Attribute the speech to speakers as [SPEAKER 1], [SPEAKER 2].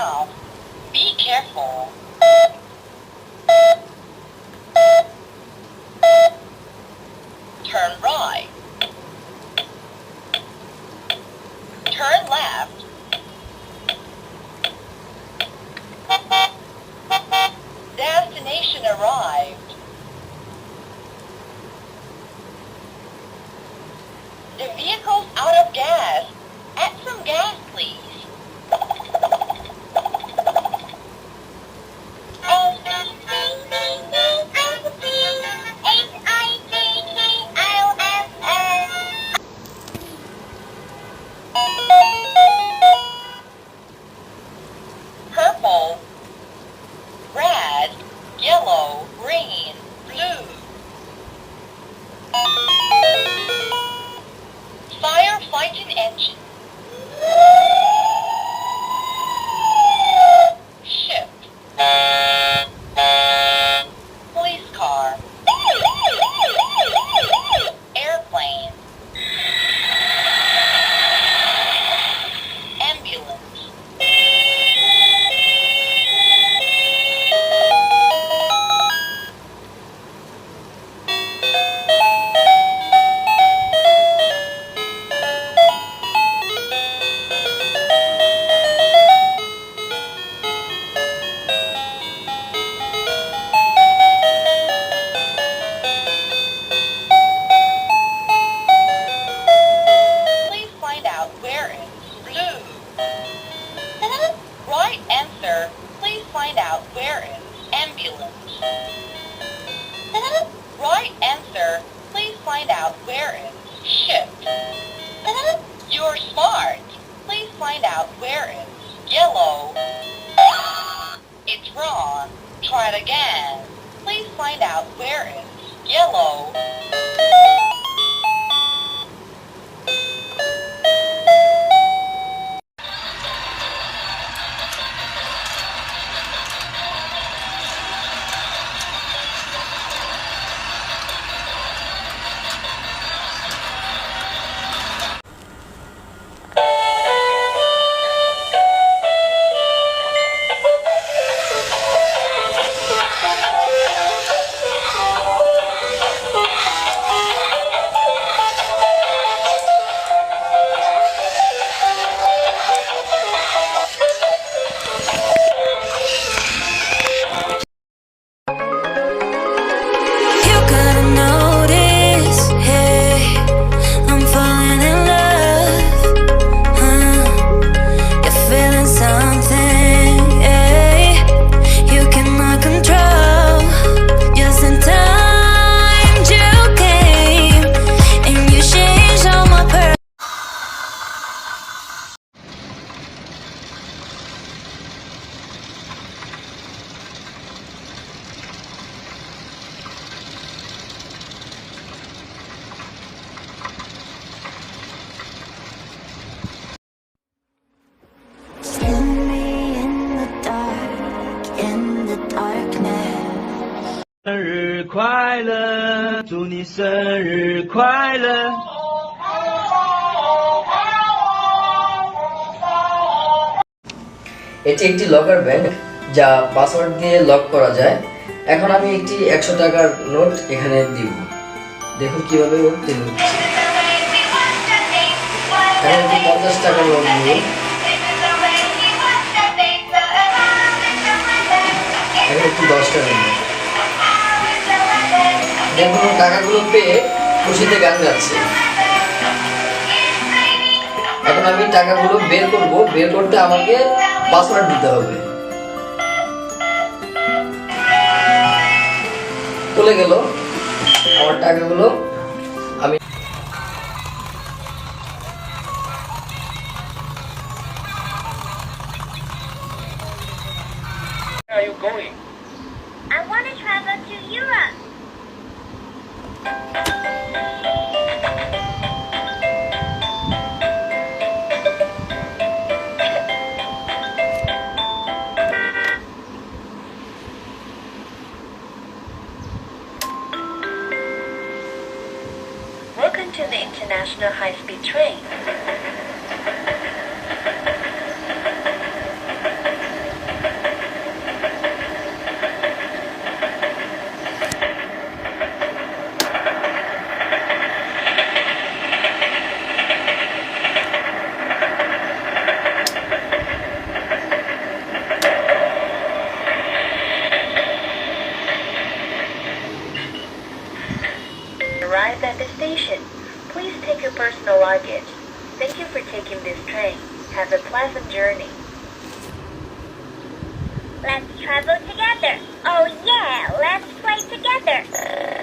[SPEAKER 1] south. Be careful. Turn right. Turn left. Destination arrived. The vehicle's out of gas. Add some gas, please. Purple, red, yellow, green, blue. Firefighting engine. Ship. Police car. Airplane. Ambulance. Right answer. Please find out where is ambulance. Right answer. Please find out where is ship. You're smart. Please find out where is yellow. It's wrong. Try it again. Please find out where is yellow.
[SPEAKER 2] 生日快乐，祝你生日快乐。
[SPEAKER 3] এটি একটি locker bank যা password দিয়ে lock করা যায়। এখন আমি একটি 100 টাকার নোট এখানে দিব। দেখুন কিভাবে উঠতে হচ্ছে। এখানে একটি 50 টাকার নোট দিব। এখানে একটি 10 টাকার নোট। দেখুন টাকাগুলো পেয়ে খুশিতে গান গাচ্ছে। এখন আমি টাকাগুলো বের করব। বের করতে আমাকে পাসওয়ার্ড দিতে হবে। চলে গেল আমার টাকাগুলো। আমি
[SPEAKER 4] Where are you going?
[SPEAKER 5] I want to travel to Europe. Welcome to the international high-speed train. taking this train. Have a pleasant journey. Let's travel together. Oh yeah, let's play together.